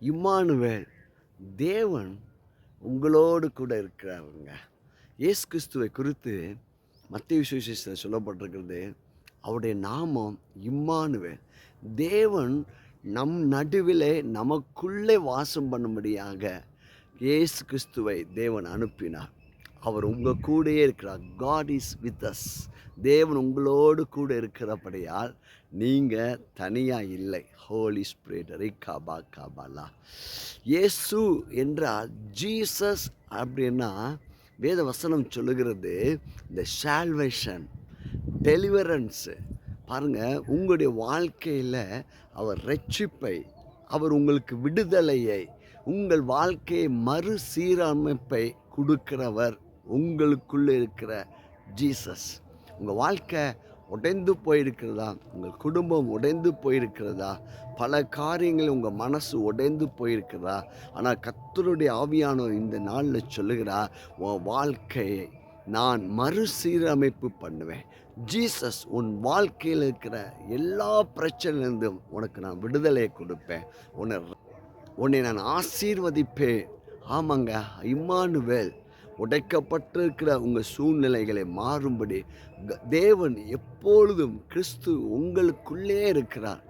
Emmanuel, தேவன் உங்களோடு கூட இருக்கிறாருங்க. இயேசு கிறிஸ்துவை குறித்து மத்தேயு சுவிசேஷத்தில் சொல்லப்பட்டிருக்கிறது, அவருடைய நாமம் இம்மானுவேல். தேவன் நம் நடுவிலே நமக்குள்ளே வாசம் பண்ணும்படியாக இயேசு கிறிஸ்துவை தேவன் அனுப்பினார். அவர் உங்கள் கூடயே இருக்கிறார். God is with us. தேவன் உங்களோடு கூட இருக்கிறபடியால் நீங்கள் தனியாக இல்லை. ஹோலி ஸ்பிரிட் ரிகாபா காபாலா. இயேசு என்றால் ஜீசஸ் அப்படின்னா வேத வசனம் சொல்லுகிறது இந்த சால்வேஷன், டெலிவரன்ஸு. பாருங்கள், உங்களுடைய வாழ்க்கையில் அவர் ரட்சிப்பை, அவர் உங்களுக்கு விடுதலையை, உங்கள் வாழ்க்கையை மறுசீரமைப்பை கொடுக்கிறவர் உங்களுக்குள்ளே இருக்கிற ஜீசஸ். உங்கள் வாழ்க்கை உடைந்து போயிருக்கிறதா? உங்கள் குடும்பம் உடைந்து போயிருக்கிறதா? பல காரியங்கள் உங்கள் மனசு உடைந்து போயிருக்கிறதா? ஆனால் கர்த்தருடைய ஆவியானவர் இந்த நாளில் சொல்லுகிறார், உன் வாழ்க்கையை நான் மறுசீரமைப்பு பண்ணுவேன். ஜீசஸ் உன் வாழ்க்கையில் இருக்கிற எல்லா பிரச்சனையிலிருந்தும் உனக்கு நான் விடுதலையை கொடுப்பேன். உன்னை நான் ஆசீர்வதிப்பேன். ஆமாங்க, இம்மானுவேல். உடைக்கப்பட்டிருக்கிற உங்கள் சூழ்நிலைகளை மாறும்படி தேவன் எப்பொழுதும் கிறிஸ்து உங்களுக்குள்ளே இருக்கிறார்.